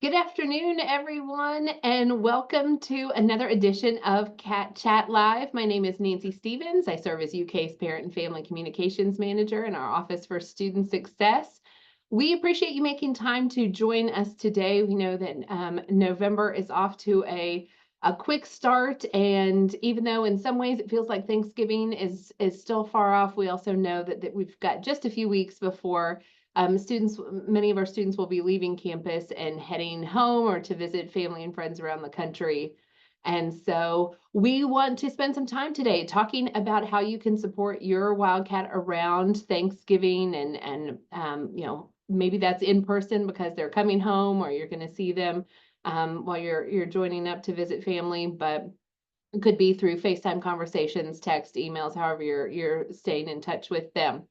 Good afternoon, everyone, and welcome to another edition of Cat Chat Live. My name is Nancy Stevens. I serve as UK's Parent and Family Communications Manager in our Office for Student Success. We appreciate you making time to join us today. We know that November is off to a quick start, and even though in some ways it feels like Thanksgiving is still far off, we also know that we've got just a few weeks before many of our students will be leaving campus and heading home or to visit family and friends around the country. And so we want to spend some time today talking about how you can support your Wildcat around Thanksgiving and maybe that's in person because they're coming home or you're going to see them while you're joining up to visit family, but it could be through FaceTime conversations, text, emails, however you're staying in touch with them.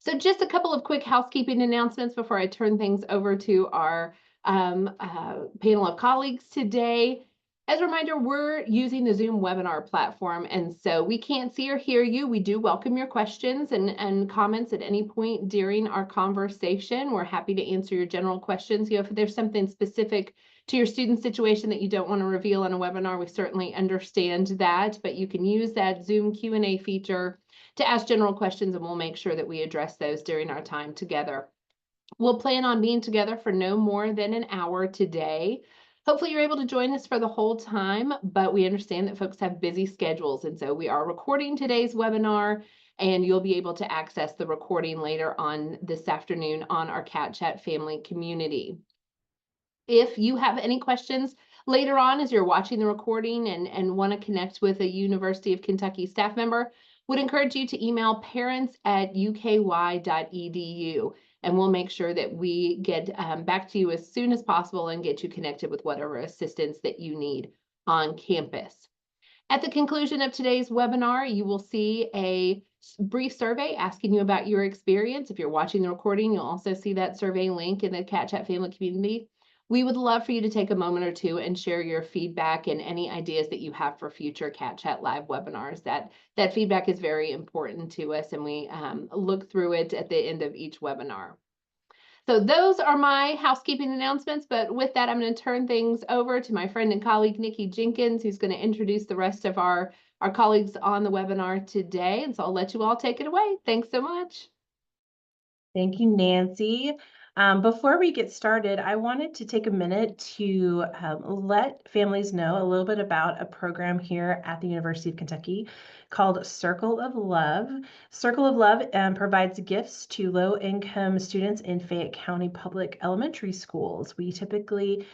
So just a couple of quick housekeeping announcements before I turn things over to our panel of colleagues today. As a reminder, we're using the Zoom webinar platform, and so we can't see or hear you. We do welcome your questions and comments at any point during our conversation. We're happy to answer your general questions. If there's something specific to your student situation that you don't want to reveal on a webinar, we certainly understand that, but you can use that Zoom Q&A feature to ask general questions, and we'll make sure that we address those during our time together. We'll plan on being together for no more than an hour today. Hopefully you're able to join us for the whole time, but we understand that folks have busy schedules, and so we are recording today's webinar, and you'll be able to access the recording later on this afternoon on our Cat Chat family community. If you have any questions later on as you're watching the recording and want to connect with a University of Kentucky staff member, would encourage you to email parents@uky.edu, and we'll make sure that we get back to you as soon as possible and get you connected with whatever assistance that you need on campus. At the conclusion of today's webinar, you will see a brief survey asking you about your experience. If you're watching the recording, you'll also see that survey link in the Cat Chat family community. We would love for you to take a moment or two and share your feedback and any ideas that you have for future Cat Chat Live webinars. That feedback is very important to us, and we look through it at the end of each webinar. So those are my housekeeping announcements, but with that, I'm going to turn things over to my friend and colleague, Nikki Jenkins, who's going to introduce the rest of our colleagues on the webinar today. And so I'll let you all take it away. Thanks so much. Thank you, Nancy. Before we get started, I wanted to take a minute to let families know a little bit about a program here at the University of Kentucky called Circle of Love. Circle of Love provides gifts to low-income students in Fayette County Public Elementary Schools. We typically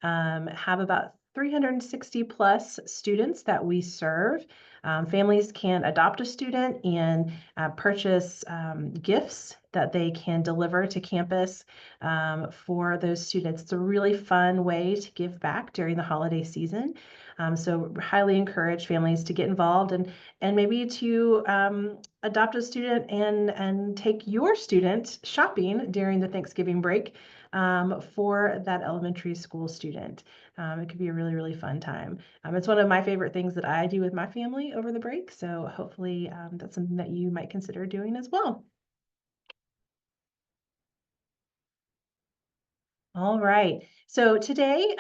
have about 360 plus students that we serve. Families can adopt a student and purchase gifts that they can deliver to campus for those students. It's a really fun way to give back during the holiday season. So highly encourage families to get involved and maybe to adopt a student and take your student shopping during the Thanksgiving break for that elementary school student. It could be a really, really fun time. It's one of my favorite things that I do with my family over the break. So hopefully that's something that you might consider doing as well. All right. So today,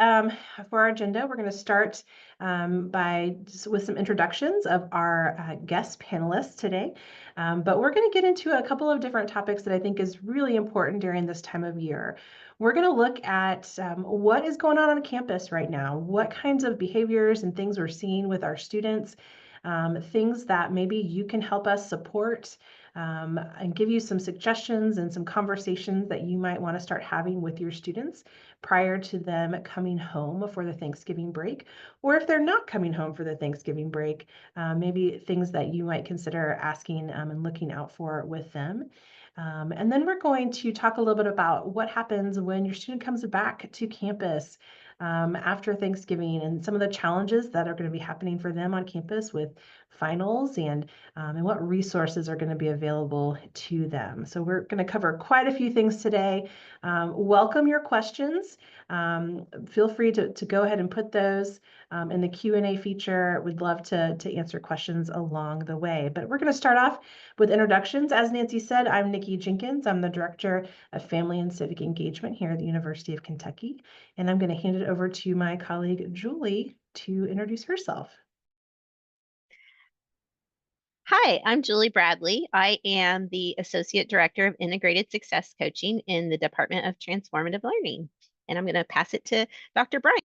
for our agenda, we're going to start with some introductions of our guest panelists today. But we're going to get into a couple of different topics that I think is really important during this time of year. We're going to look at what is going on campus right now, what kinds of behaviors and things we're seeing with our students, things that maybe you can help us support and give you some suggestions and some conversations that you might want to start having with your students prior to them coming home for the Thanksgiving break. Or if they're not coming home for the Thanksgiving break, maybe things that you might consider asking and looking out for with them. And then we're going to talk a little bit about what happens when your student comes back to campus after Thanksgiving and some of the challenges that are going to be happening for them on campus with finals and what resources are going to be available to them. So we're going to cover quite a few things today. Welcome your questions. Feel free to go ahead and put those in the Q&A feature. We'd love to answer questions along the way. But we're going to start off with introductions. As Nancy said, I'm Nikki Jenkins. I'm the Director of Family and Civic Engagement here at the University of Kentucky. And I'm going to hand it over to my colleague, Julie, to introduce herself. Hi, I'm Julie Bradley. I am the Associate Director of Integrated Success Coaching in the Department of Transformative Learning. And I'm going to pass it to Dr. Bryant.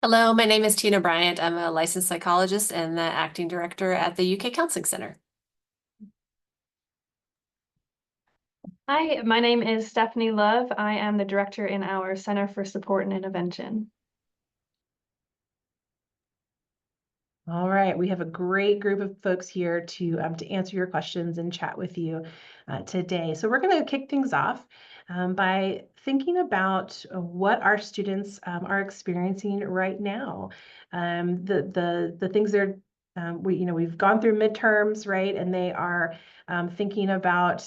Hello, my name is Tina Bryant. I'm a licensed psychologist and the acting director at the UK Counseling Center. Hi, my name is Stephanie Love. I am the director in our Center for Support and Intervention. All right, we have a great group of folks here to answer your questions and chat with you today. So we're going to kick things off by thinking about what our students are experiencing right now. The things they're we've gone through midterms, right? And they are thinking about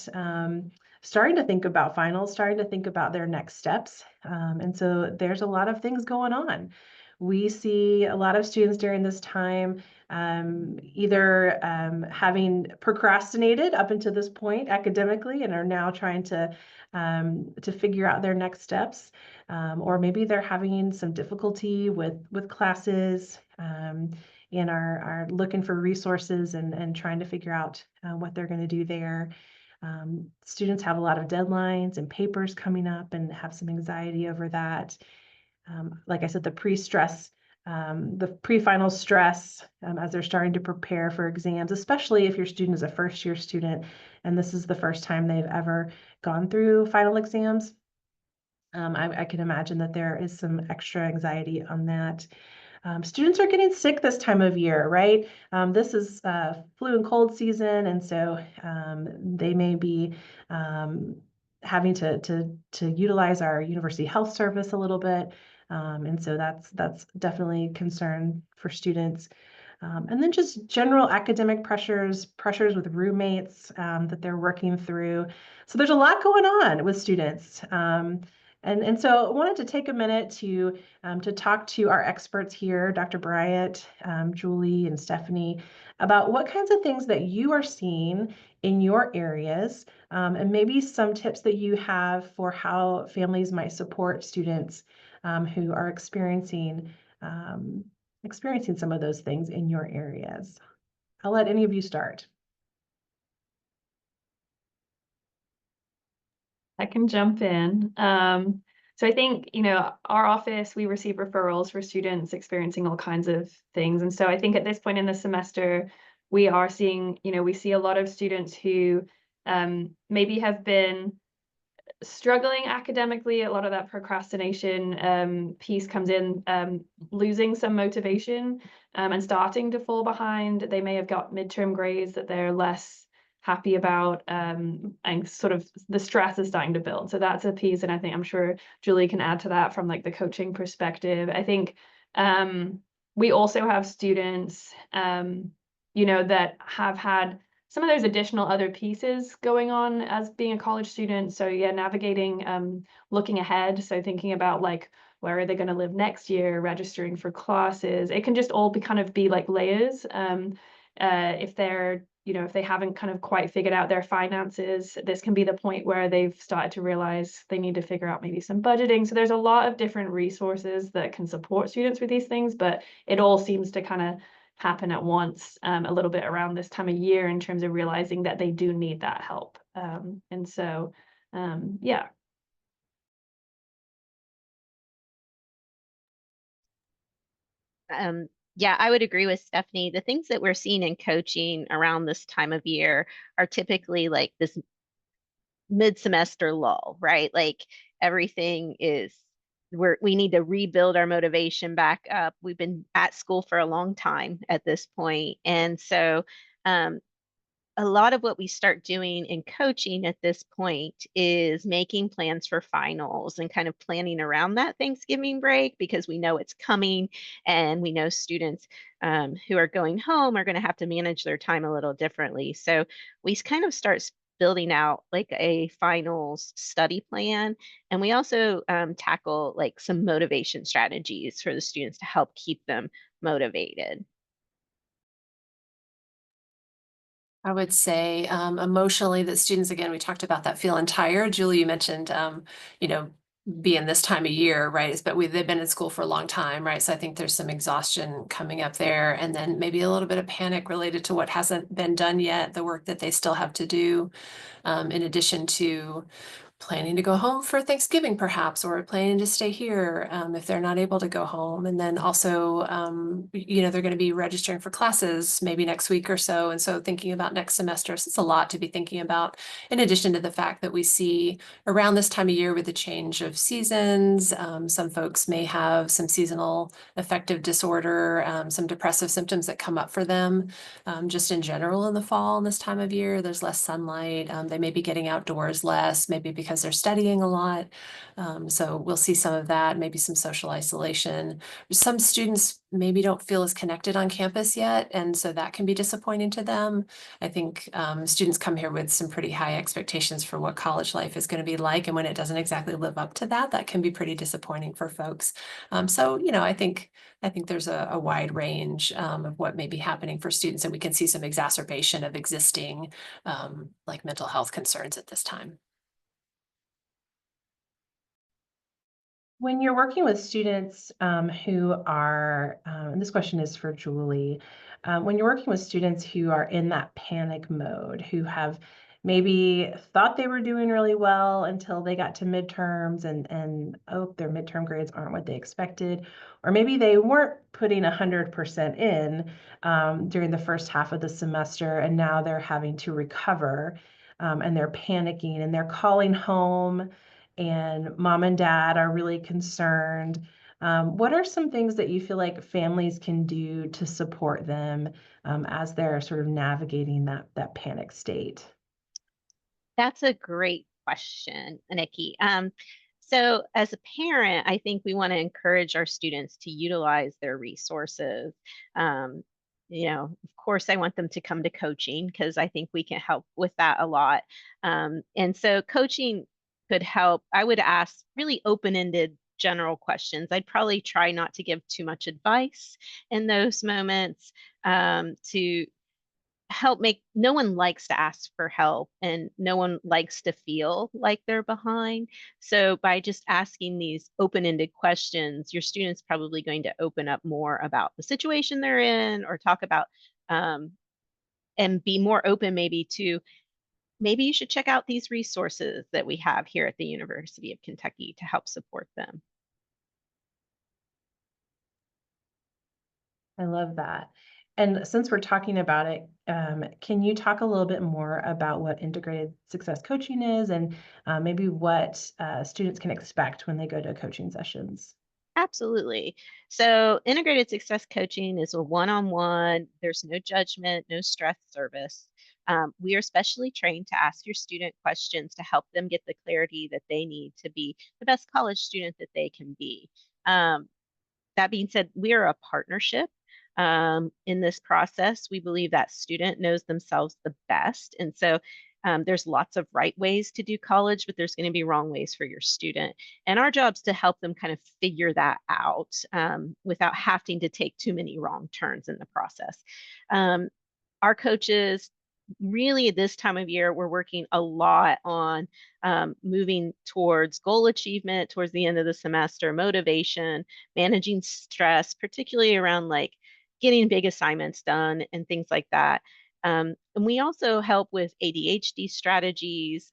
starting to think about finals, starting to think about their next steps. And so there's a lot of things going on. We see a lot of students during this time either having procrastinated up until this point academically and are now trying to figure out their next steps, or maybe they're having some difficulty with classes and are looking for resources and trying to figure out what they're going to do there. Students have a lot of deadlines and papers coming up and have some anxiety over that. Like I said, the pre-final stress as they're starting to prepare for exams, especially if your student is a first-year student and this is the first time they've ever gone through final exams. I can imagine that there is some extra anxiety on that. Students are getting sick this time of year, right? This is flu and cold season, and so they may be having to utilize our university health service a little bit. And so that's definitely a concern for students. And then just general academic pressures with roommates that they're working through. So there's a lot going on with students. And so I wanted to take a minute to talk to our experts here, Dr. Bryant, Julie, and Stephanie, about what kinds of things that you are seeing in your areas, and maybe some tips that you have for how families might support students who are experiencing some of those things in your areas. I'll let any of you start. I can jump in. So I think, our office, we receive referrals for students experiencing all kinds of things. And so I think at this point in the semester, we are seeing, we see a lot of students who maybe have been struggling academically. A lot of that procrastination piece comes in, losing some motivation and starting to fall behind. They may have got midterm grades that they're less happy about, and sort of the stress is starting to build. So that's a piece, and I think I'm sure Julie can add to that from like the coaching perspective. I think we also have students that have had some of those additional other pieces going on as being a college student. So yeah, navigating, looking ahead. So thinking about like, where are they going to live next year, registering for classes. It can just all be like layers. If they're, if they haven't kind of quite figured out their finances, this can be the point where they've started to realize they need to figure out maybe some budgeting. So there's a lot of different resources that can support students with these things, but it all seems to kind of happen at once a little bit around this time of year in terms of realizing that they do need that help. And so, yeah. Yeah, I would agree with Stephanie. The things that we're seeing in coaching around this time of year are typically like this mid-semester lull, right? Like everything is we need to rebuild our motivation back up. We've been at school for a long time at this point. And so a lot of what we start doing in coaching at this point is making plans for finals and kind of planning around that Thanksgiving break because we know it's coming and we know students who are going home are going to have to manage their time a little differently. So we kind of start building out like a finals study plan. And we also tackle like some motivation strategies for the students to help keep them motivated. I would say emotionally that students, again, we talked about that feeling tired. Julie, you mentioned, you know, being this time of year, right? But they've been in school for a long time, right? So I think there's some exhaustion coming up there, and then maybe a little bit of panic related to what hasn't been done yet, the work that they still have to do, in addition to planning to go home for Thanksgiving perhaps, or planning to stay here if they're not able to go home. And then also, you know, they're going to be registering for classes maybe next week or so. And so thinking about next semester, so it's a lot to be thinking about, in addition to the fact that we see around this time of year with the change of seasons, some folks may have some seasonal affective disorder, some depressive symptoms that come up for them just in general in the fall and this time of year. There's less sunlight. They may be getting outdoors less, maybe because they're studying a lot. So we'll see some of that, maybe some social isolation. Some students maybe don't feel as connected on campus yet, and so that can be disappointing to them. I think students come here with some pretty high expectations for what college life is going to be like, and when it doesn't exactly live up to that, that can be pretty disappointing for folks. So, you know, I think there's a wide range of what may be happening for students, and we can see some exacerbation of existing like mental health concerns at this time. When you're working with students who are, and this question is for Julie, when you're working with students who are in that panic mode, who have maybe thought they were doing really well until they got to midterms and oh, their midterm grades aren't what they expected, or maybe they weren't putting 100% in during the first half of the semester, and now they're having to recover and they're panicking and they're calling home and mom and dad are really concerned. What are some things that you feel like families can do to support them as they're sort of navigating that panic state? That's a great question, Nikki. So as a parent, I think we want to encourage our students to utilize their resources. Um, you know, of course, I want them to come to coaching because I think we can help with that a lot. And so coaching could help. I would ask really open-ended general questions. I'd probably try not to give too much advice in those moments to help make no one likes to ask for help and no one likes to feel like they're behind. So by just asking these open-ended questions, your student's probably going to open up more about the situation they're in or talk about um, and be more open maybe to maybe you should check out these resources that we have here at the University of Kentucky to help support them. I love that. And since we're talking about it, can you talk a little bit more about what integrated success coaching is and maybe what students can expect when they go to coaching sessions? Absolutely. So, integrated success coaching is a one on one, there's no judgment, no stress service. We are specially trained to ask your student questions to help them get the clarity that they need to be the best college student that they can be. Um, that being said, we are a partnership in this process. We believe that student knows themselves the best. And so there's lots of right ways to do college, but there's going to be wrong ways for your student. And our job is to help them kind of figure that out without having to take too many wrong turns in the process. Um, our coaches really at this time of year we're working a lot on moving towards goal achievement towards the end of the semester, motivation, managing stress, particularly around like getting big assignments done and things like that. And we also help with ADHD strategies,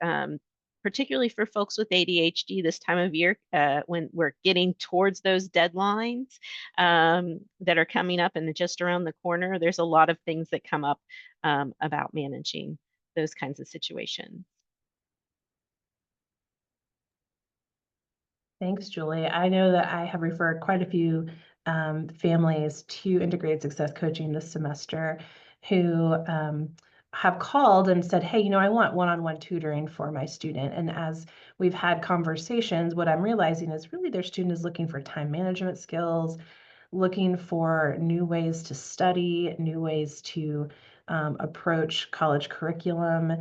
particularly for folks with ADHD this time of year when we're getting towards those deadlines that are coming up and just around the corner. There's a lot of things that come up about managing those kinds of situations. Thanks, Julie. I know that I have referred quite a few families to integrated success coaching this semester who have called and said, hey, I want one-on-one tutoring for my student. And as we've had conversations, what I'm realizing is really their student is looking for time management skills, looking for new ways to study, new ways to approach college curriculum.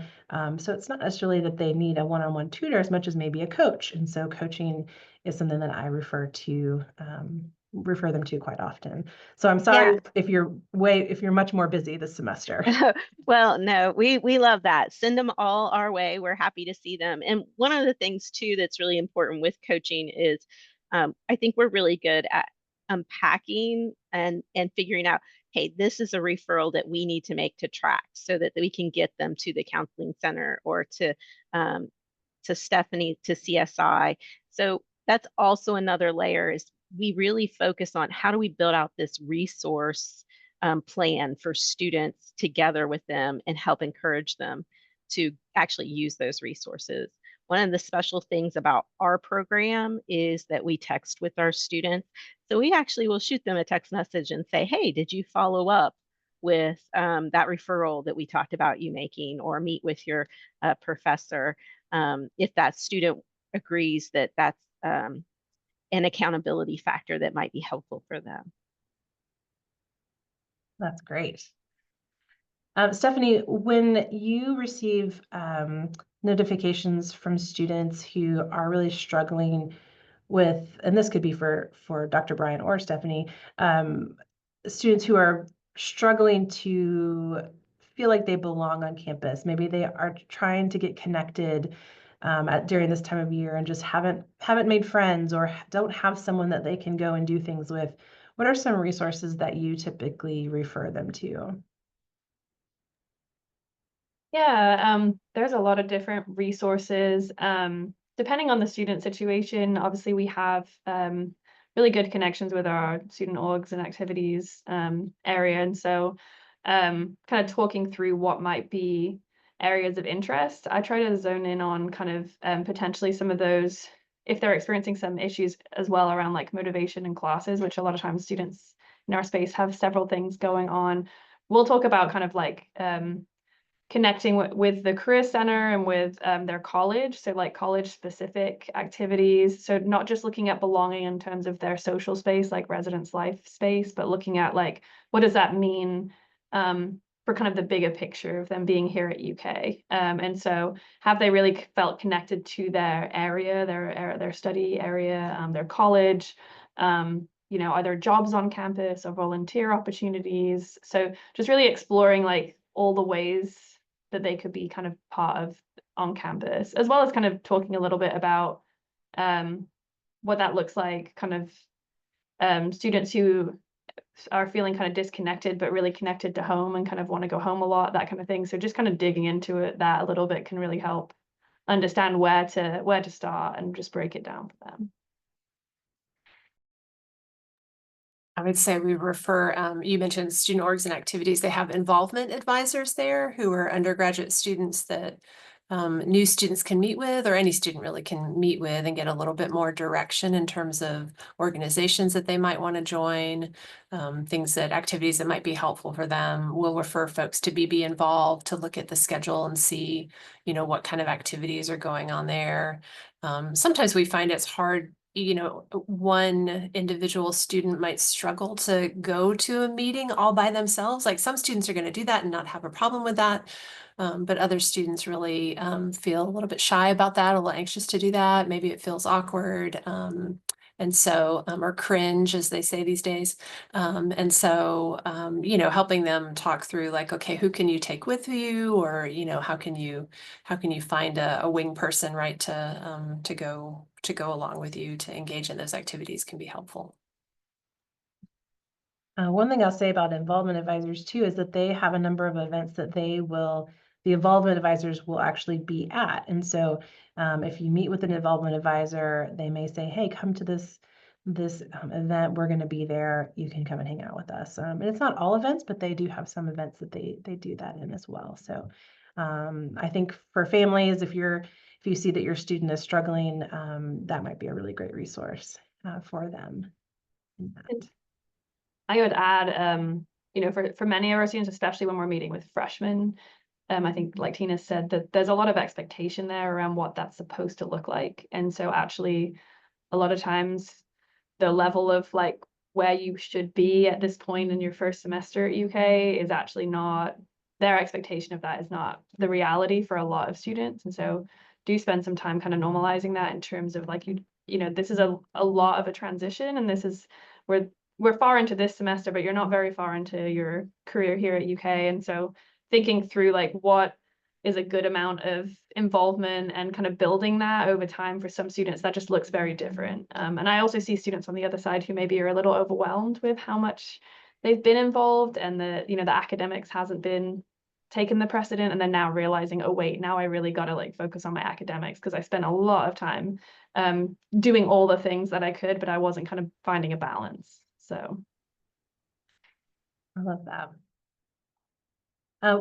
So it's not necessarily that they need a one-on-one tutor as much as maybe a coach. And so coaching is something that I refer them to quite often. So I'm sorry if you're much more busy this semester. Well, no, we love that. Send them all our way. We're happy to see them. And one of the things too that's really important with coaching is I think we're really good at unpacking and figuring out, hey, this is a referral that we need to make to track so that we can get them to the counseling center or to Stephanie to CSI. So that's also another layer is we really focus on how do we build out this resource plan for students together with them and help encourage them to actually use those resources. One of the special things about our program is that we text with our students. So we actually will shoot them a text message and say, hey, did you follow up with that referral that we talked about you making, or meet with your professor if that student agrees that that's an accountability factor that might be helpful for them. That's great. Stephanie, when you receive notifications from students who are really struggling with, and this could be for Dr. Brian or Stephanie, students who are struggling to feel like they belong on campus, maybe they are trying to get connected during this time of year and just haven't made friends or don't have someone that they can go and do things with, what are some resources that you typically refer them to? Yeah, there's a lot of different resources. Depending on the student situation, obviously we have really good connections with our student orgs and activities area. And so kind of talking through what might be areas of interest, I try to zone in on kind of potentially some of those, if they're experiencing some issues as well around like motivation in classes, which a lot of times students in our space have several things going on. We'll talk about kind of like connecting with the Career Center and with their college, so like college specific activities. So not just looking at belonging in terms of their social space, like residence life space, but looking at like, what does that mean for kind of the bigger picture of them being here at UK? And so have they really felt connected to their area, their study area, their college? Are there jobs on campus or volunteer opportunities? So just really exploring like all the ways that they could be kind of part of on campus, as well as kind of talking a little bit about what that looks like, kind of students who are feeling kind of disconnected but really connected to home and kind of want to go home a lot, that kind of thing. So just kind of digging into it that a little bit can really help understand where to start and just break it down for them. I would say we refer, you mentioned student orgs and activities. They have involvement advisors there who are undergraduate students that new students can meet with, or any student really can meet with and get a little bit more direction in terms of organizations that they might want to join, activities that might be helpful for them. We'll refer folks to BB Involved to look at the schedule and see, what kind of activities are going on there. Sometimes we find it's hard. One individual student might struggle to go to a meeting all by themselves. Like some students are going to do that and not have a problem with that. But other students really feel a little bit shy about that, a little anxious to do that. Maybe it feels awkward. And so, or cringe, as they say these days. And so, helping them talk through like, okay, who can you take with you? Or, how can you find a wing person, right, to go along with you to engage in those activities can be helpful. One thing I'll say about involvement advisors too is that they have a number of events that the involvement advisors will actually be at. And so if you meet with an involvement advisor, they may say, hey, come to this event, we're going to be there, you can come and hang out with us. And it's not all events, but they do have some events that they do that in as well. So I think for families, if you see that your student is struggling, that might be a really great resource for them. I would add, for many of our students, especially when we're meeting with freshmen, I think like Tina said, that there's a lot of expectation there around what that's supposed to look like. And so actually a lot of times the level of like where you should be at this point in your first semester at UK is actually not, their expectation of that is not the reality for a lot of students. And so do spend some time kind of normalizing that in terms of like, you know, this is a lot of a transition, and this is, we're far into this semester, but you're not very far into your career here at UK. And so thinking through like what is a good amount of involvement and kind of building that over time for some students, that just looks very different. And I also see students on the other side who maybe are a little overwhelmed with how much they've been involved, and the, you know, the academics hasn't been taken the precedent, and then now realizing, oh wait, now I really got to like focus on my academics because I spent a lot of time doing all the things that I could, but I wasn't kind of finding a balance. So I love that.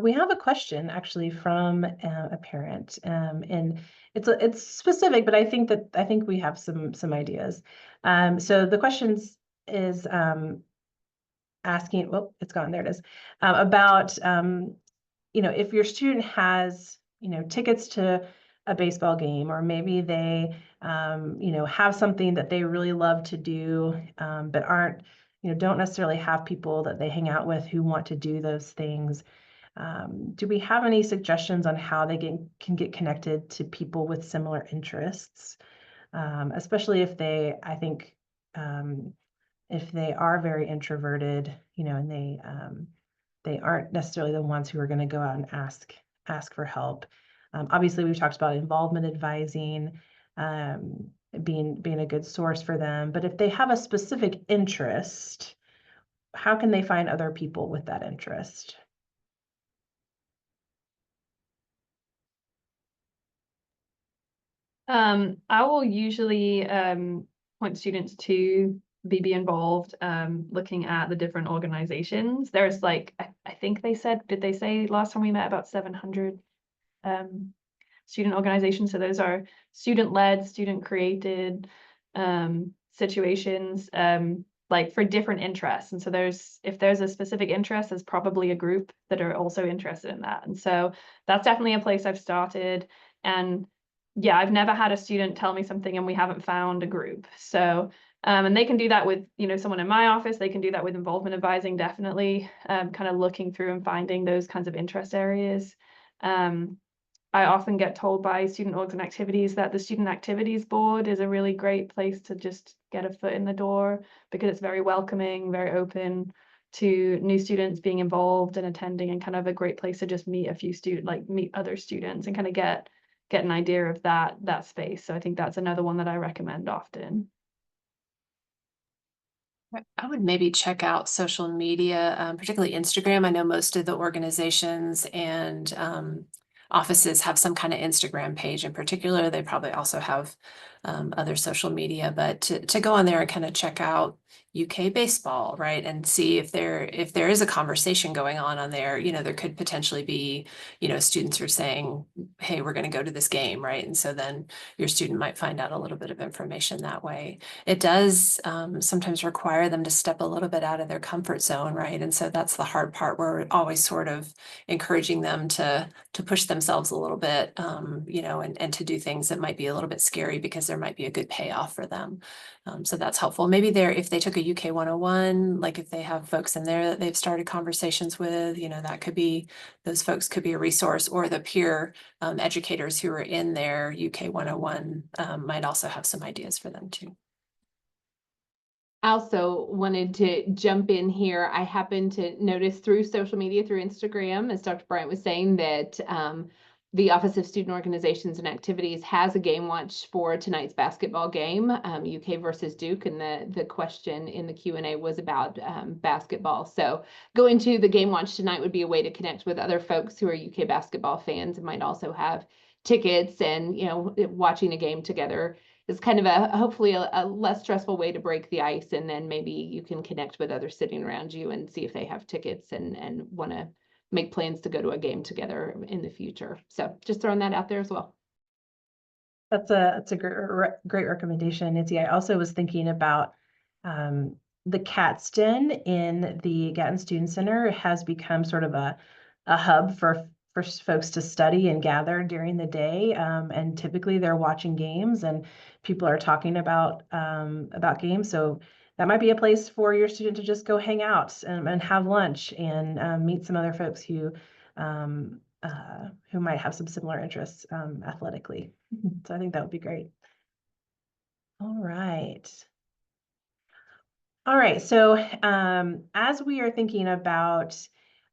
We have a question actually from a parent, and it's specific, but I think we have some ideas. So the questions is asking, well, it's gone, there it is, about you know, if your student has, you know, tickets to a baseball game, or maybe they you know, have something that they really love to do, but aren't, you know, don't necessarily have people that they hang out with who want to do those things. Do we have any suggestions on how they can get connected to people with similar interests? Especially if they, I think, if they are very introverted, you know, and they aren't necessarily the ones who are going to go out and ask for help. Obviously, we've talked about involvement advising, being a good source for them. But if they have a specific interest, how can they find other people with that interest? I will usually point students to be involved, looking at the different organizations. There's like, I think they said, did they say last time we met about 700 student organizations? So those are student-led, student-created situations, like for different interests. And so if there's a specific interest, there's probably a group that are also interested in that. And so that's definitely a place I've started. And yeah, I've never had a student tell me something and we haven't found a group. So, and they can do that with, you know, someone in my office. They can do that with involvement advising, definitely, kind of looking through and finding those kinds of interest areas. I often get told by student orgs and activities that the student activities board is a really great place to just get a foot in the door, because it's very welcoming, very open to new students being involved and attending, and kind of a great place to just meet a few students, like meet other students and kind of get an idea of that space. So I think that's another one that I recommend often. I would maybe check out social media, particularly Instagram. I know most of the organizations and offices have some kind of Instagram page in particular. They probably also have other social media, but to go on there and kind of check out UK baseball, right? And see if there is a conversation going on there. You know, there could potentially be, you know, students who are saying, hey, we're going to go to this game, right? And so then your student might find out a little bit of information that way. It does sometimes require them to step a little bit out of their comfort zone, right? And so that's the hard part. We're always sort of encouraging them to push themselves a little bit, you know, and to do things that might be a little bit scary because there might be a good payoff for them. So that's helpful. Maybe if they took a UK 101, like if they have folks in there that they've started conversations with, you know, that could be, those folks could be a resource, or the peer educators who are in their UK 101 might also have some ideas for them too. I also wanted to jump in here. I happened to notice through social media, through Instagram, as Dr. Bryant was saying, that the Office of Student Organizations and Activities has a game watch for tonight's basketball game, UK versus Duke, and the question in the Q&A was about basketball. So going to the game watch tonight would be a way to connect with other folks who are UK basketball fans and might also have tickets, and, you know, watching a game together is kind of hopefully a less stressful way to break the ice. And then maybe you can connect with others sitting around you and see if they have tickets and want to make plans to go to a game together in the future. So just throwing that out there as well. That's a great recommendation, Nancy. I also was thinking about the Cat's Den in the Gatton Student Center has become sort of a hub for for folks to study and gather during the day. And typically they're watching games and people are talking about games. So that might be a place for your student to just go hang out and have lunch and meet some other folks who might have some similar interests athletically. So I think that would be great. All right. All right, so as we are thinking about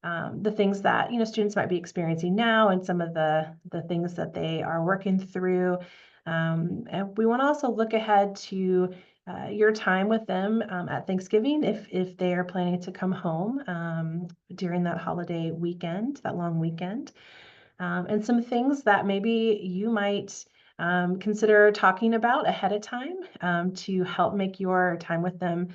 the things that students might be experiencing now and some of the things that they are working through, and we want to also look ahead to your time with them at Thanksgiving if they are planning to come home during that holiday weekend, that long weekend, and some things that maybe you might consider talking about ahead of time to help make your time with them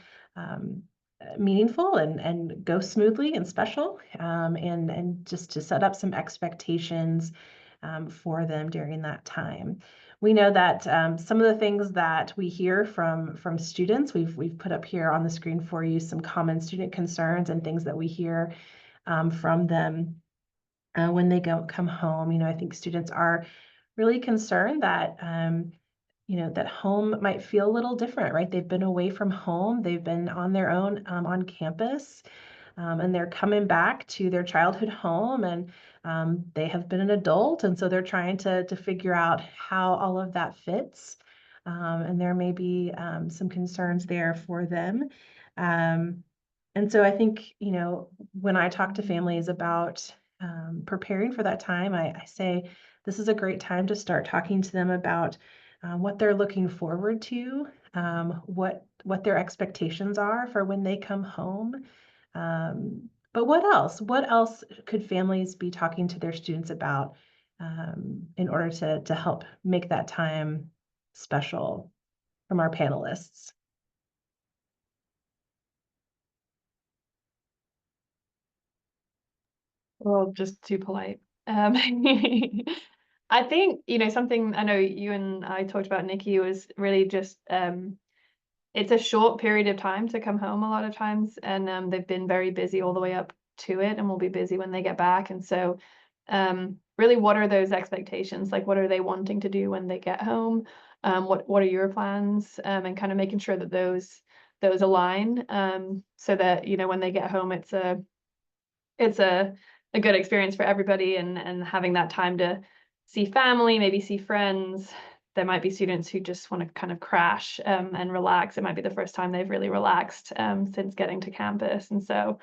meaningful and go smoothly and special, and just to set up some expectations for them during that time. We know that some of the things that we hear from students, we've put up here on the screen for you some common student concerns and things that we hear from them when they come home. I think students are really concerned that that home might feel a little different, right? They've been away from home, they've been on their own on campus, and they're coming back to their childhood home, and they have been an adult, and so they're trying to figure out how all of that fits, and there may be some concerns there for them. And so I think, when I talk to families about preparing for that time, I say this is a great time to start talking to them about what they're looking forward to, what their expectations are for when they come home. But what else? What else could families be talking to their students about in order to help make that time special from our panelists? Well, just too polite. I think, something I know you and I talked about, Nikki, was really just it's a short period of time to come home a lot of times, and they've been very busy all the way up to it and will be busy when they get back. And so really, what are those expectations? Like, what are they wanting to do when they get home? What are your plans? And kind of making sure that those align, so that when they get home, it's a good experience for everybody, and having that time to see family, maybe see friends. There might be students who just want to kind of crash and relax. It might be the first time they've really relaxed since getting to campus. And so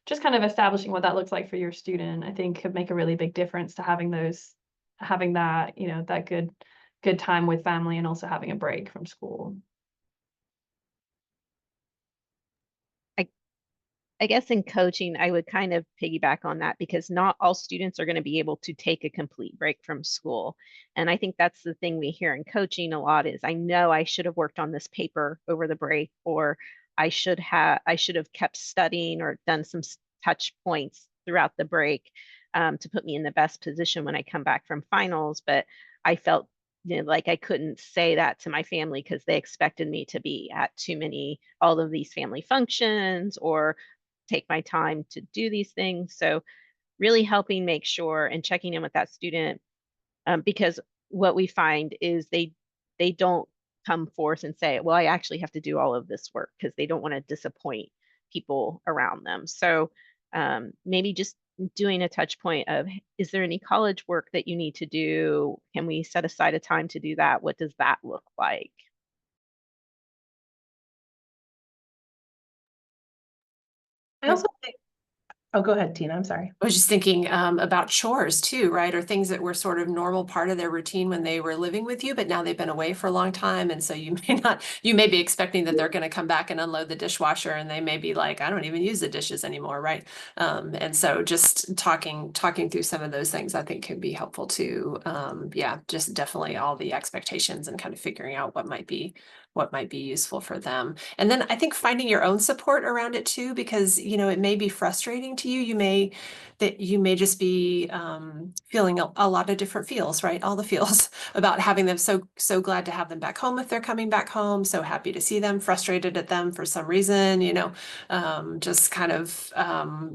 just kind of establishing what that looks like for your student, I think could make a really big difference to having that, that good time with family, and also having a break from school. I guess in coaching, I would kind of piggyback on that, because not all students are going to be able to take a complete break from school. And I think that's the thing we hear in coaching a lot is, I know I should have worked on this paper over the break, or I should have kept studying or done some touch points throughout the break to put me in the best position when I come back from finals. But I felt like I couldn't say that to my family because they expected me to be at all of these family functions or take my time to do these things. So really helping make sure and checking in with that student, because what we find is they don't come forth and say, well, I actually have to do all of this work, because they don't want to disappoint people around them. So maybe just doing a touch point of, is there any college work that you need to do? Can we set aside a time to do that? What does that look like? I also think, oh, go ahead, Tina. I'm sorry. I was just thinking about chores too, right? Or things that were sort of normal part of their routine when they were living with you, but now they've been away for a long time. And so you may be expecting that they're going to come back and unload the dishwasher, and they may be like, I don't even use the dishes anymore, right? And so just talking through some of those things, I think could be helpful too. Yeah, just definitely all the expectations and kind of figuring out what might be what might be useful for them. And then I think finding your own support around it too, because, you know, it may be frustrating to you. You may just be feeling a lot of different feels, right? All the feels about having them. So glad to have them back home if they're coming back home. So happy to see them, frustrated at them for some reason, you know, just kind of,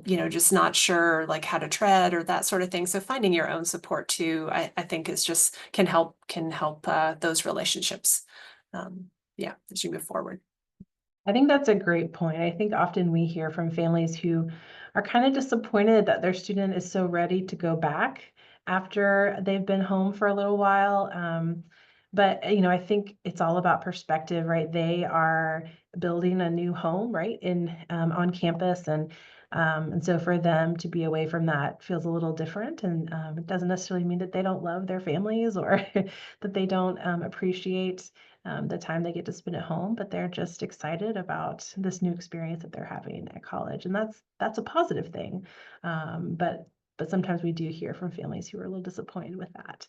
you know, just not sure like how to tread or that sort of thing. So finding your own support too, I think is just can help those relationships. Yeah, as you move forward. I think that's a great point. I think often we hear from families who are kind of disappointed that their student is so ready to go back after they've been home for a little while. But you know, I think it's all about perspective, right? They are building a new home, right, in on campus, and so for them to be away from that feels a little different, and it doesn't necessarily mean that they don't love their families or that they don't appreciate the time they get to spend at home, but they're just excited about this new experience that they're having at college, and that's a positive thing. But sometimes we do hear from families who are a little disappointed with that.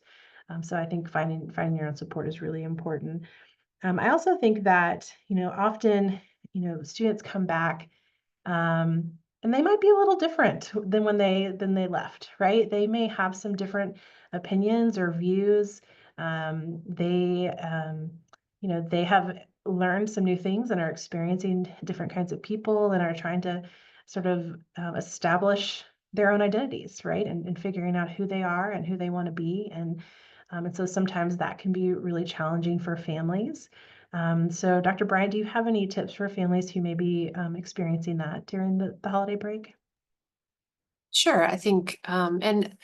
So I think finding your own support is really important. I also think that, you know, often, you know, students come back, and they might be a little different than when they left, right? They may have some different opinions or views. You know, they have learned some new things and are experiencing different kinds of people and are trying to sort of establish their own identities, right? And figuring out who they are and who they want to be. And so sometimes that can be really challenging for families. So Dr. Brian, do you have any tips for families who may be experiencing that during the holiday break? Sure, I think, and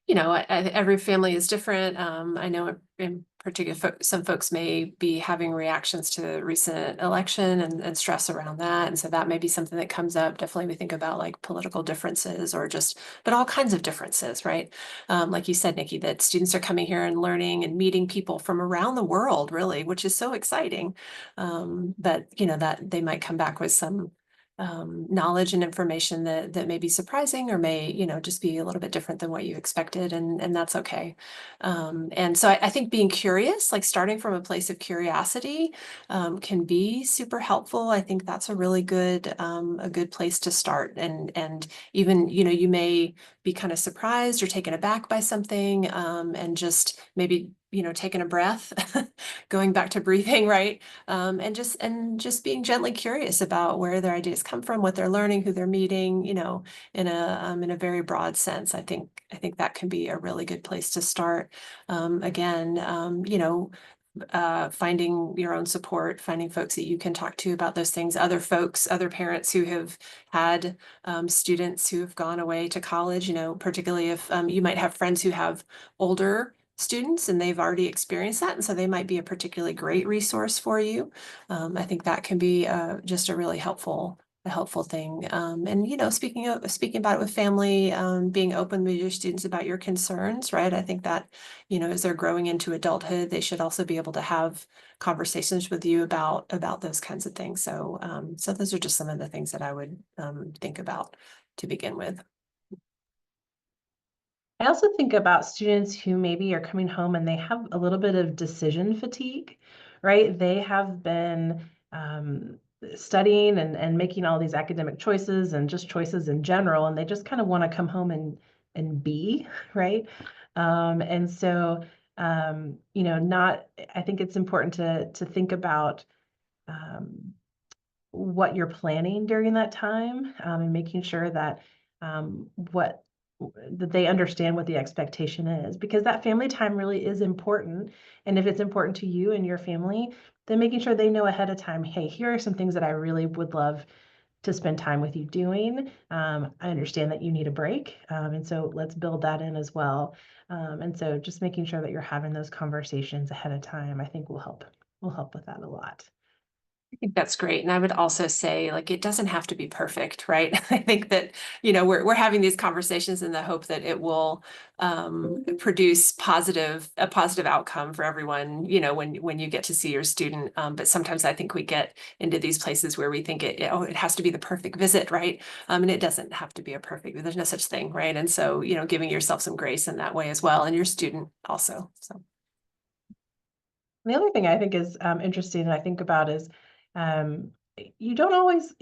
you know, every family is different. I know in particular, some folks may be having reactions to the recent election and stress around that. And so that may be something that comes up. Definitely we think about like political differences or just, but all kinds of differences, right? Like you said, Nikki, that students are coming here and learning and meeting people from around the world, really, which is so exciting. But, you know, that they might come back with some knowledge and information that may be surprising or may, you know, just be a little bit different than what you expected, and that's okay. And so I think being curious, like starting from a place of curiosity, can be super helpful. I think that's a really good place to start. And even, you know, you may be kind of surprised or taken aback by something, and just maybe, you know, taking a breath, going back to breathing, right? And just being gently curious about where their ideas come from, what they're learning, who they're meeting, you know, in a very broad sense. I think that can be a really good place to start. Again, you know, finding your own support, finding folks that you can talk to about those things, other folks, other parents who have had students who have gone away to college, you know, particularly if you might have friends who have older students and they've already experienced that. And so they might be a particularly great resource for you. I think that can be just a really helpful thing. And, you know, speaking about it with family, being open with your students about your concerns, right? I think that, you know, as they're growing into adulthood, they should also be able to have conversations with you about those kinds of things. So, so those are just some of the things that I would think about to begin with. I also think about students who maybe are coming home and they have a little bit of decision fatigue, right? They have been studying and making all these academic choices and just choices in general, and they just kind of want to come home and be, right? And so, you know, I think it's important to think about what you're planning during that time, and making sure that that they understand what the expectation is, because that family time really is important. And if it's important to you and your family, then making sure they know ahead of time, hey, here are some things that I really would love to spend time with you doing. I understand that you need a break, and so let's build that in as well. And so just making sure that you're having those conversations ahead of time, I think will help with that a lot. I think that's great. And I would also say, like, it doesn't have to be perfect, right? I think that, you know, we're having these conversations in the hope that it will produce a positive outcome for everyone, you know, when you get to see your student. But sometimes I think we get into these places where we think it has to be the perfect visit, right? And it doesn't have to be a perfect, there's no such thing, right? And so, you know, giving yourself some grace in that way as well, and your student also. So. The other thing I think is interesting and I think about is you don't always,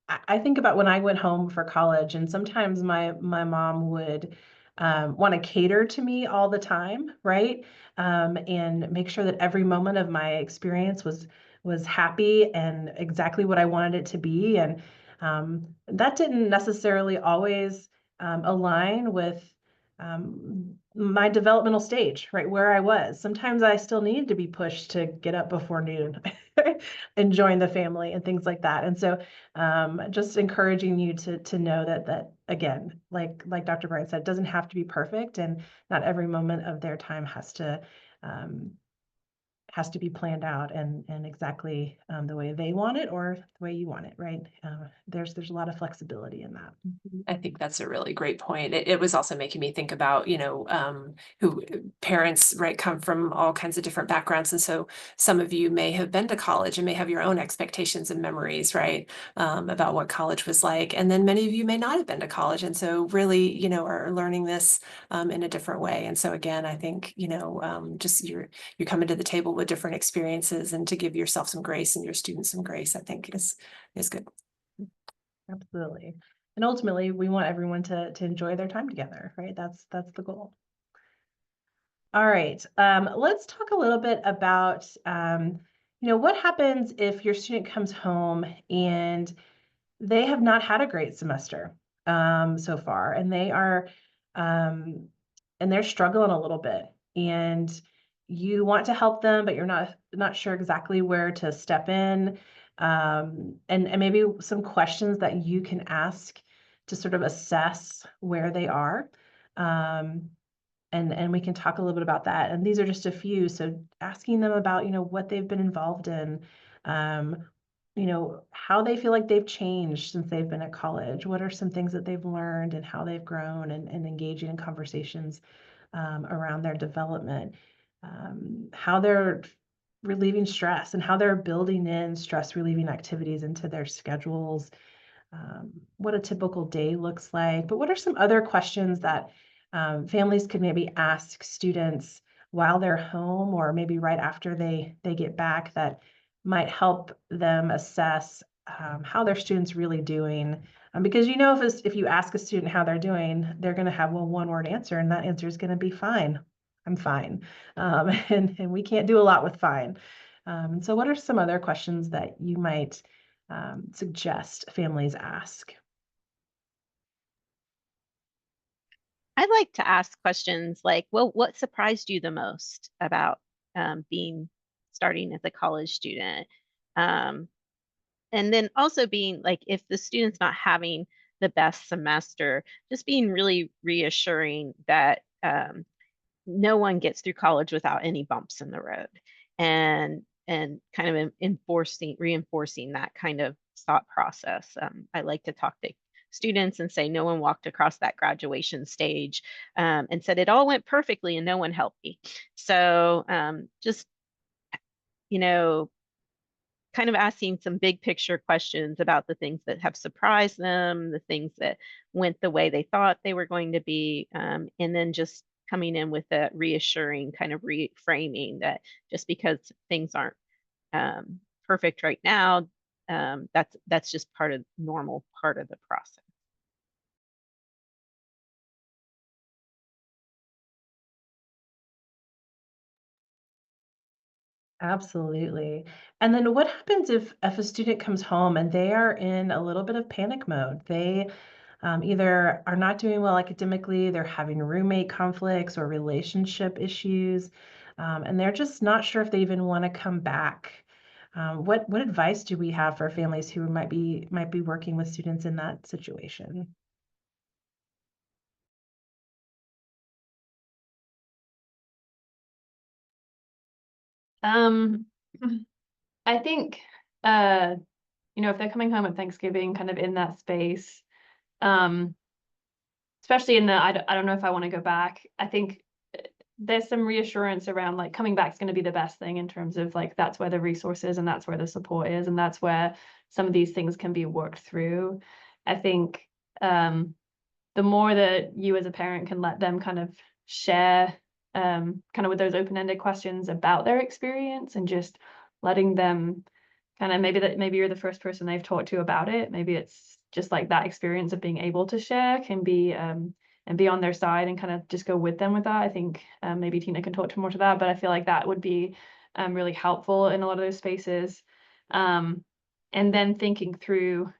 I think about when I went home for college, and sometimes my mom would want to cater to me all the time, right? And make sure that every moment of my experience was happy and exactly what I wanted it to be. And that didn't necessarily always align with my developmental stage, right where I was. Sometimes I still needed to be pushed to get up before noon and join the family and things like that. And so just encouraging you to know that again, like Dr. Brian said, it doesn't have to be perfect, and not every moment of their time um, has to be planned out and exactly the way they want it or the way you want it, right? There's a lot of flexibility in that. I think that's a really great point. It was also making me think about, who parents, right, come from all kinds of different backgrounds. And so some of you may have been to college and may have your own expectations and memories, right, about what college was like. And then many of you may not have been to college. And so really, are learning this in a different way. And so again, I think, just you're coming to the table with different experiences, and to give yourself some grace and your students some grace, I think is good. Absolutely. And ultimately, we want everyone to enjoy their time together, right? That's the goal. All right. Let's talk a little bit about, what happens if your student comes home and they have not had a great semester so far, and they're struggling a little bit, and you want to help them, but you're not sure exactly where to step in, and maybe some questions that you can ask to sort of assess where they are. And we can talk a little bit about that. And these are just a few. So asking them about, what they've been involved in, um, how they feel like they've changed since they've been at college. What are some things that they've learned and how they've grown, and engaging in conversations around their development, how they're relieving stress and how they're building in stress relieving activities into their schedules, what a typical day looks like. But what are some other questions that families could maybe ask students while they're home, or maybe right after they get back, that might help them assess how their student's really doing? Because if you ask a student how they're doing, they're going to have one word answer, and that answer is going to be fine. I'm fine. And we can't do a lot with fine. And so what are some other questions that you might suggest families ask? I like to ask questions like, well, what surprised you the most about starting as a college student? Um, and then also being like, if the student's not having the best semester, just being really reassuring that no one gets through college without any bumps in the road, and kind of reinforcing that kind of thought process. I like to talk to students and say no one walked across that graduation stage and said it all went perfectly and no one helped me. So just you know kind of asking some big picture questions about the things that have surprised them, the things that went the way they thought they were going to be, and then just coming in with a reassuring kind of reframing that just because things aren't perfect right now, that's just normal part of the process. Absolutely. And then what happens if a student comes home and they are in a little bit of panic mode? They either are not doing well academically, they're having roommate conflicts or relationship issues, and they're just not sure if they even want to come back. What advice do we have for families who might be working with students in that situation? I think if they're coming home at Thanksgiving, kind of in that space, especially in the I don't know if I want to go back. I think there's some reassurance around like coming back is going to be the best thing in terms of like that's where the resources and that's where the support is, and that's where some of these things can be worked through. I think the more that you as a parent can let them kind of share kind of with those open-ended questions about their experience, and just letting them kind of, maybe you're the first person they've talked to about it. Maybe it's just like that experience of being able to share can be and be on their side and kind of just go with them with that. I think maybe Tina can talk to more to that, but I feel like that would be really helpful in a lot of those spaces. And then thinking through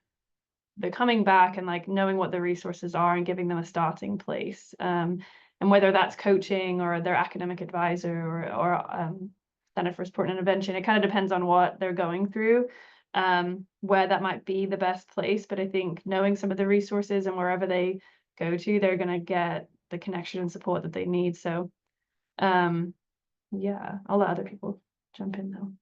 the coming back and like knowing what the resources are and giving them a starting place. And whether that's coaching or their academic advisor or Center for Support and Intervention, it kind of depends on what they're going through, where that might be the best place. But I think knowing some of the resources and wherever they go to, they're going to get the connection and support that they need. So yeah, I'll let other people jump in though.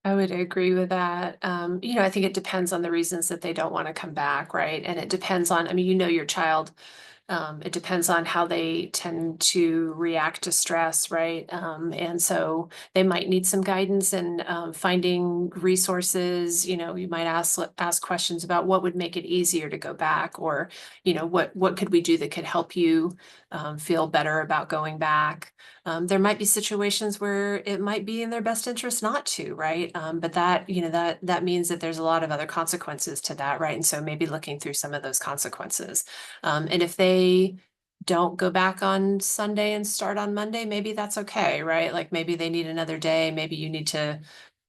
I would agree with that. I think it depends on the reasons that they don't want to come back, right? And it depends on, your child. It depends on how they tend to react to stress, right? And so they might need some guidance and finding resources. You might ask questions about what would make it easier to go back, or what could we do that could help you feel better about going back. There might be situations where it might be in their best interest not to, right? But that means that there's a lot of other consequences to that, right? And so maybe looking through some of those consequences. And if they don't go back on Sunday and start on Monday, maybe that's okay, right? Like maybe they need another day. Maybe you need to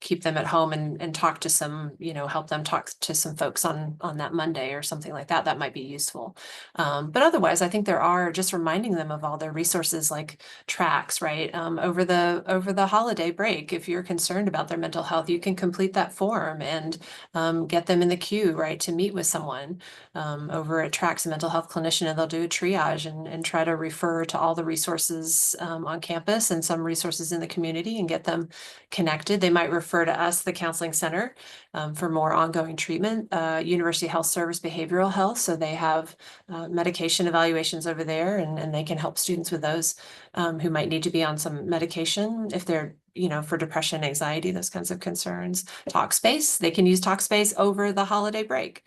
keep them at home and talk to some, help them talk to some folks on that Monday or something like that. That might be useful. But otherwise, I think there are just reminding them of all their resources, like tracks, right? Over the holiday break, if you're concerned about their mental health, you can complete that form and get them in the queue, right, to meet with someone over at Tracks, a mental health clinician, and they'll do a triage and try to refer to all the resources on campus and some resources in the community and get them connected. They might refer to us, the counseling center, for more ongoing treatment. University Health Service Behavioral Health, so they have medication evaluations over there, and they can help students with those who might need to be on some medication if they're for depression, anxiety, those kinds of concerns. Talkspace, they can use Talkspace over the holiday break.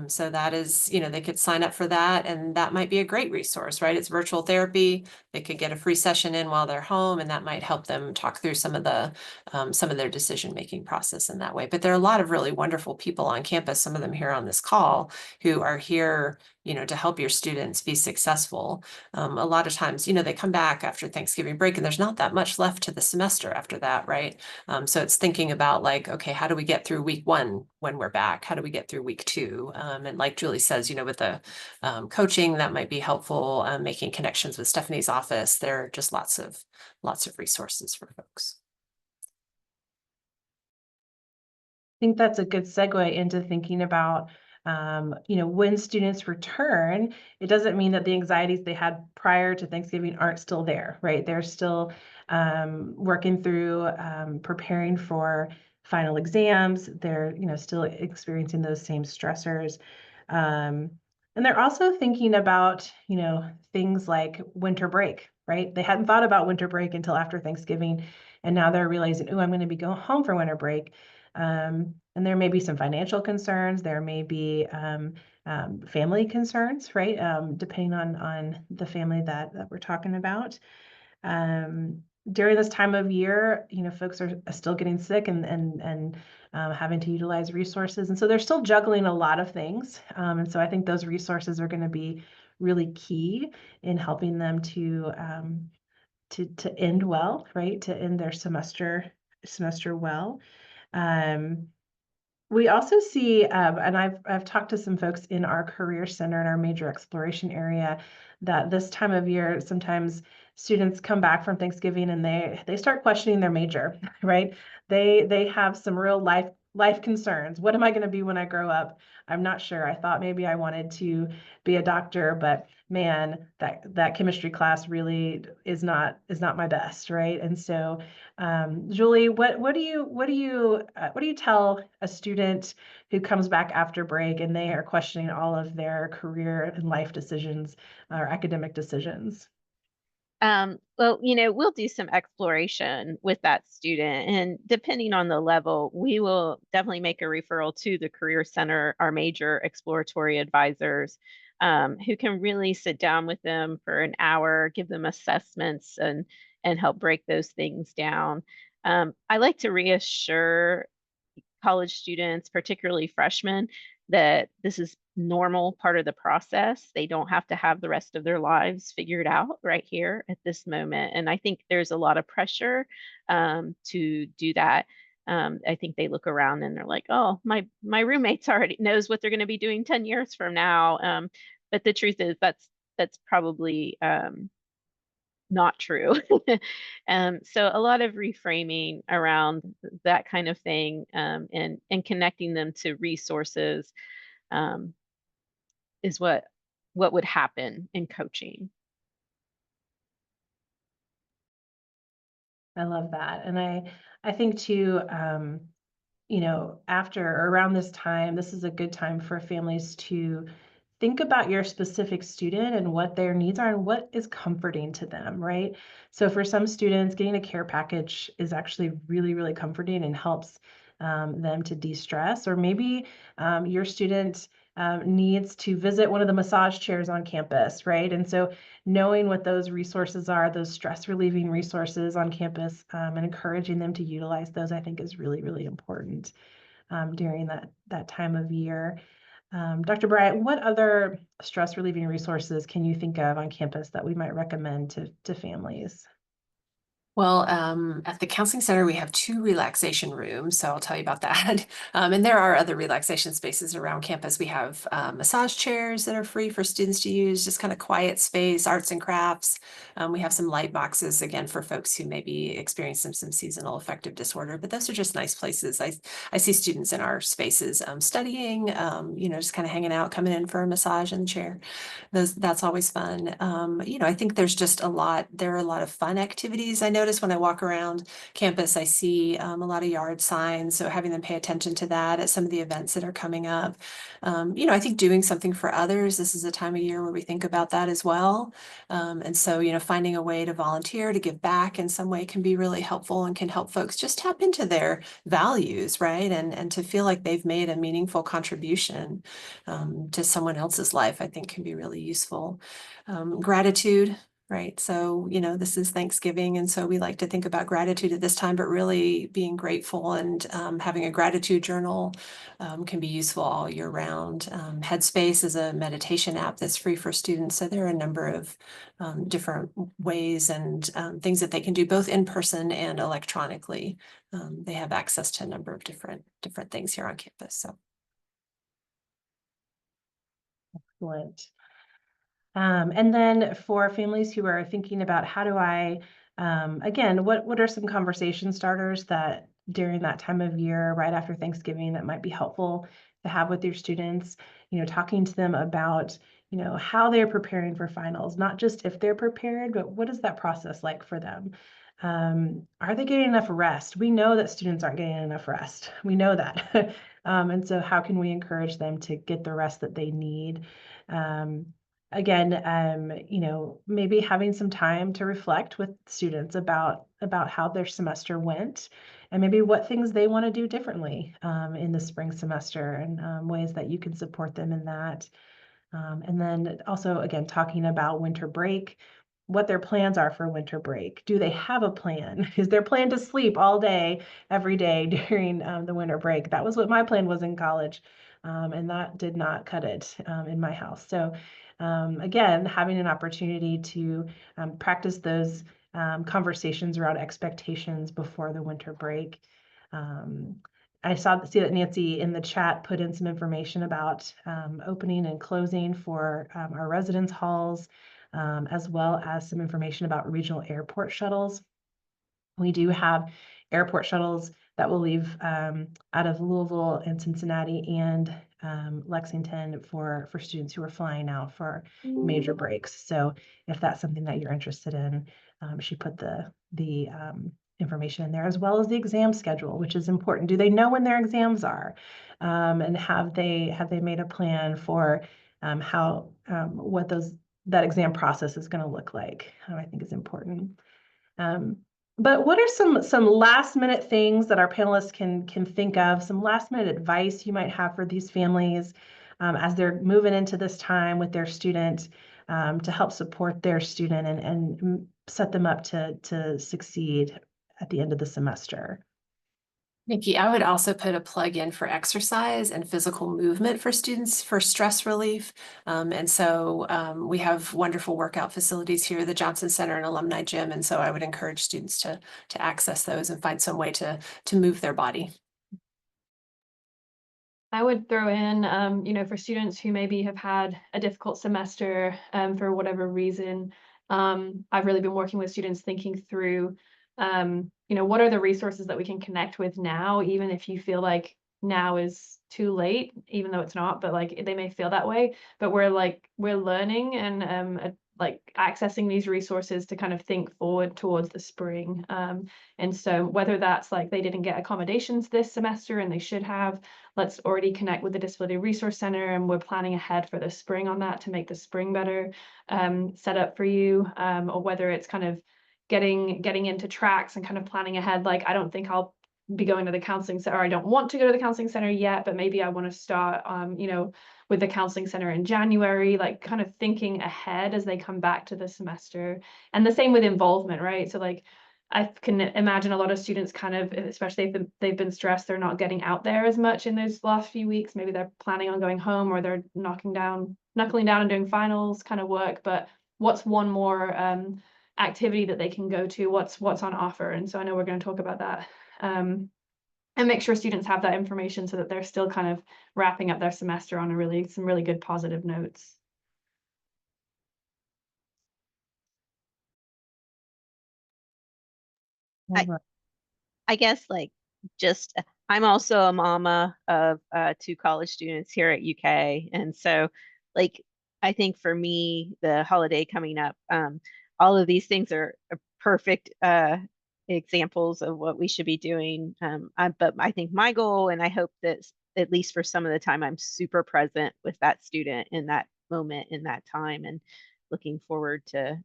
So that is, they could sign up for that, and that might be a great resource, right? It's virtual therapy. They could get a free session in while they're home, and that might help them talk through some of their decision-making process in that way. But there are a lot of really wonderful people on campus, some of them here on this call, who are here to help your students be successful. A lot of times, they come back after Thanksgiving break and there's not that much left to the semester after that, right? So it's thinking about like, okay, how do we get through week 1 when we're back? How do we get through week 2? And like Julie says, with the coaching, that might be helpful. Making connections with Stephanie's office. There are just lots of resources for folks. I think that's a good segue into thinking about when students return, it doesn't mean that the anxieties they had prior to Thanksgiving aren't still there, right? They're still working through preparing for final exams. They're, still experiencing those same stressors. And they're also thinking about, things like winter break, right? They hadn't thought about winter break until after Thanksgiving. And now they're realizing, oh, I'm going to be going home for winter break. And there may be some financial concerns. There may be family concerns, right? Depending on the family that we're talking about. During this time of year, folks are still getting sick and having to utilize resources. And so they're still juggling a lot of things. And so I think those resources are going to be really key in helping them to end well, right? To end their semester well. We also see, and I've talked to some folks in our career center in our major exploration area, that this time of year, sometimes students come back from Thanksgiving and they start questioning their major, right? They have some real life concerns. What am I going to be when I grow up? I'm not sure. I thought maybe I wanted to be a doctor, but man, that chemistry class really is not my best, right? And so, Julie, what do you tell a student who comes back after break and they are questioning all of their career and life decisions or academic decisions? Well, we'll do some exploration with that student, and depending on the level, we will definitely make a referral to the Career Center, our major exploratory advisors. who can really sit down with them for an hour, give them assessments and help break those things down. I like to reassure college students, particularly freshmen, that this is normal part of the process. They don't have to have the rest of their lives figured out right here at this moment. And I think there's a lot of pressure to do that. I think they look around and they're like, "Oh, my roommates already knows what they're going to be doing 10 years from now." But the truth is that's probably not true. So a lot of reframing around that kind of thing, and connecting them to resources, um, is what would happen in coaching. I love that. And I think too, after or around this time, this is a good time for families to think about your specific student and what their needs are and what is comforting to them, right? So for some students, getting a care package is actually really, really comforting and helps them to de-stress. Or maybe your student needs to visit one of the massage chairs on campus, right? And so knowing what those resources are, those stress relieving resources on campus, and encouraging them to utilize those, I think is really, really important during that time of year. Dr. Bryant, what other stress relieving resources can you think of on campus that we might recommend to families? Well, at the counseling center, we have 2 relaxation rooms, so I'll tell you about that. And there are other relaxation spaces around campus. We have massage chairs that are free for students to use, just kind of quiet space, arts and crafts. We have some light boxes, again, for folks who may be experiencing some seasonal affective disorder, but those are just nice places. I see students in our spaces studying, just kind of hanging out, coming in for a massage in the chair. That's always fun. I think there are a lot of fun activities. I notice when I walk around campus, I see a lot of yard signs. So having them pay attention to that at some of the events that are coming up. I think doing something for others, this is a time of year where we think about that as well. And so, finding a way to volunteer, to give back in some way can be really helpful and can help folks just tap into their values, right? And to feel like they've made a meaningful contribution to someone else's life, I think can be really useful. Gratitude, right? So, this is Thanksgiving, and so we like to think about gratitude at this time, but really being grateful and having a gratitude journal can be useful all year round. Headspace is a meditation app that's free for students, so there are a number of different ways and things that they can do both in person and electronically. They have access to a number of different things here on campus. So. Excellent. And then for families who are thinking about how do I, again, what are some conversation starters that during that time of year, right after Thanksgiving, that might be helpful to have with your students, talking to them about, how they're preparing for finals, not just if they're prepared, but what is that process like for them? Are they getting enough rest? We know that students aren't getting enough rest. We know that. And so how can we encourage them to get the rest that they need? Again, maybe having some time to reflect with students about how their semester went and maybe what things they want to do differently in the spring semester and ways that you can support them in that. And then also, again, talking about winter break, what their plans are for winter break. Do they have a plan? Is their plan to sleep all day, every day during the winter break? That was what my plan was in college. And that did not cut it in my house. So again, having an opportunity to practice those conversations around expectations before the winter break. I see that Nancy in the chat put in some information about opening and closing for our residence halls, as well as some information about regional airport shuttles. We do have airport shuttles that will leave out of Louisville and Cincinnati and Lexington for students who are flying out for major breaks. So if that's something that you're interested in, she put the information in there, as well as the exam schedule, which is important. Do they know when their exams are? And have they made a plan for what that exam process is going to look like? I think is important. But what are some last minute things that our panelists can think of, some last minute advice you might have for these families as they're moving into this time with their student, to help support their student and set them up to succeed at the end of the semester. Nikki, I would also put a plug in for exercise and physical movement for students for stress relief. And so we have wonderful workout facilities here, the Johnson Center and Alumni Gym. And so I would encourage students to access those and find some way to move their body. I would throw in, you know, for students who maybe have had a difficult semester for whatever reason, I've really been working with students thinking through, you know, what are the resources that we can connect with now, even if you feel like now is too late, even though it's not, but like they may feel that way. But we're learning and like accessing these resources to kind of think forward towards the spring. And so whether that's like they didn't get accommodations this semester and they should have, let's already connect with the Disability Resource Center, and we're planning ahead for the spring on that to make the spring better set up for you, or whether it's kind of getting into tracks and kind of planning ahead. Like, I don't think I'll be going to the counseling center, or I don't want to go to the counseling center yet, but maybe I want to start, you know, with the counseling center in January, like kind of thinking ahead as they come back to the semester. And the same with involvement, right? So like, I can imagine a lot of students kind of, especially if they've been stressed, they're not getting out there as much in those last few weeks. Maybe they're planning on going home, or they're knuckling down and doing finals kind of work. But what's one more activity that they can go to? What's on offer? And so I know we're going to talk about that. And make sure students have that information so that they're still kind of wrapping up their semester on some really good positive notes. I guess like just I'm also a mama of two college students here at UK, and so like I think for me the holiday coming up, all of these things are perfect examples of what we should be doing. But I think my goal, and I hope that at least for some of the time, I'm super present with that student in that moment, in that time, and looking forward to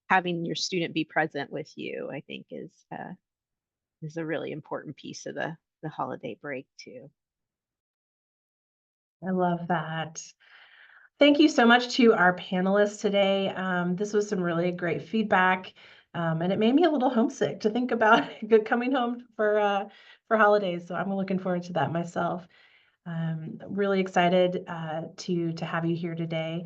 having your student be present with you, I think is a really important piece of the holiday break too. I love that. Thank you so much to our panelists today. This was some really great feedback, and it made me a little homesick to think about coming home for holidays. So I'm looking forward to that myself. Really excited to have you here today.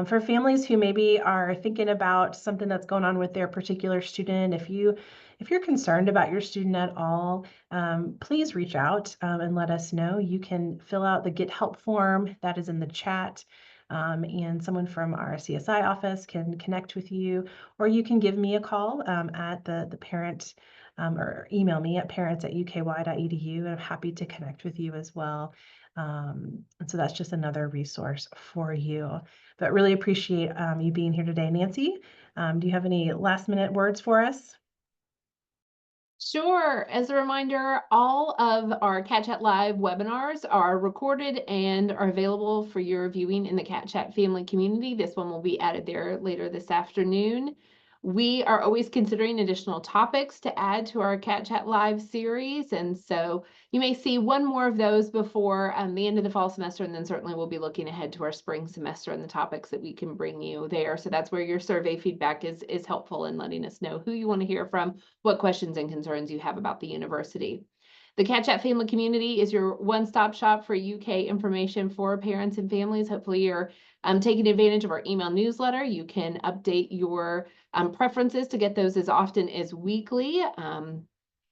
For families who maybe are thinking about something that's going on with their particular student, if you're concerned about your student at all, please reach out and let us know. You can fill out the Get Help form that is in the chat. And someone from our CSI office can connect with you, or you can give me a call at the parent or email me at parents@uky.edu, and I'm happy to connect with you as well. And so that's just another resource for you. But really appreciate you being here today. Nancy, do you have any last minute words for us? Sure. As a reminder, all of our Cat Chat Live webinars are recorded and are available for your viewing in the Cat Chat family community. This one will be added there later this afternoon. We are always considering additional topics to add to our Cat Chat Live series, and so you may see one more of those before the end of the fall semester, and then certainly we'll be looking ahead to our spring semester and the topics that we can bring you there. So that's where your survey feedback is helpful in letting us know who you want to hear from, what questions and concerns you have about the university. The Cat Chat family community is your one-stop shop for UK information for parents and families. Hopefully you're taking advantage of our email newsletter. You can update your preferences to get those as often as weekly.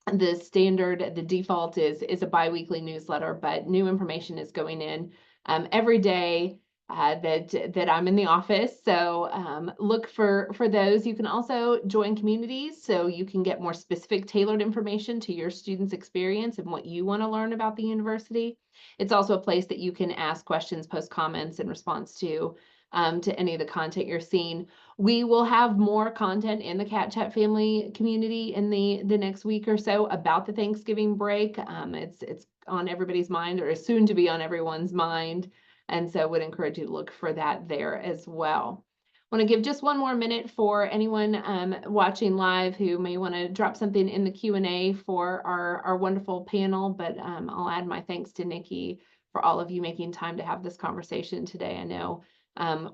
The default is a bi-weekly newsletter, but new information is going in every day that I'm in the office. So look for those. You can also join communities so you can get more specific tailored information to your students' experience and what you want to learn about the university. It's also a place that you can ask questions, post comments in response to any of the content you're seeing. We will have more content in the Cat Chat family community in the next week or so about the Thanksgiving break. It's on everybody's mind, or is soon to be on everyone's mind. And so would encourage you to look for that there as well. I want to give just one more minute for anyone watching live who may want to drop something in the Q&A for our wonderful panel, but I'll add my thanks to Nikki for all of you making time to have this conversation today. I know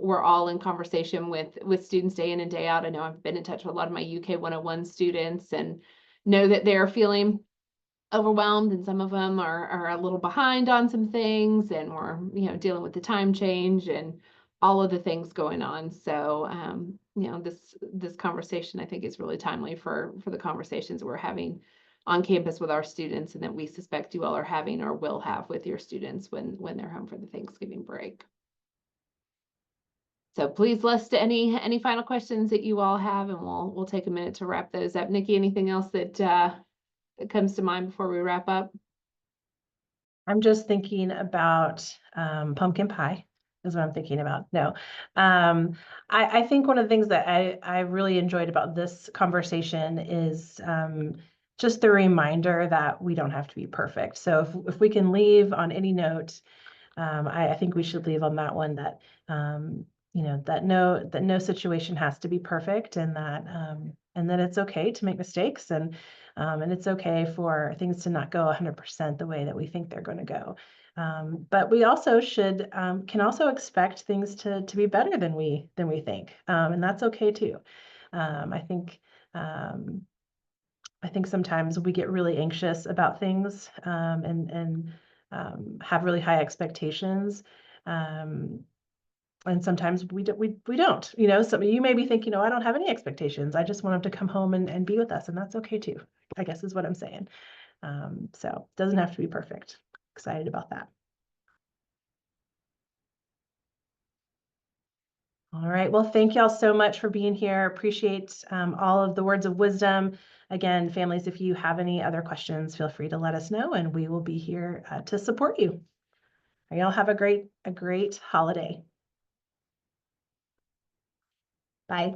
we're all in conversation with students day in and day out. I know I've been in touch with a lot of my UK 101 students and know that they're feeling overwhelmed, and some of them are a little behind on some things, and we're dealing with the time change and all of the things going on. So this conversation I think is really timely for the conversations we're having on campus with our students, and that we suspect you all are having or will have with your students when they're home for the Thanksgiving break. So please list any final questions that you all have, and we'll take a minute to wrap those up. Nikki, anything else that comes to mind before we wrap up? I'm just thinking about pumpkin pie is what I'm thinking about. No, I think one of the things that I really enjoyed about this conversation is just the reminder that we don't have to be perfect. So if we can leave on any note, I think we should leave on that one, that that no situation has to be perfect, and that it's okay to make mistakes, and it's okay for things to not go 100% the way that we think they're going to go. But we also can also expect things to be better than we think, and that's okay too. I think sometimes we get really anxious about things, and have really high expectations. And sometimes we don't, so you may be thinking, I don't have any expectations. I just want them to come home and be with us. And that's okay too, I guess is what I'm saying. So it doesn't have to be perfect. Excited about that. All right. Well, thank y'all so much for being here. Appreciate all of the words of wisdom. Again, families, if you have any other questions, feel free to let us know, and we will be here to support you. Y'all have a great holiday. Bye.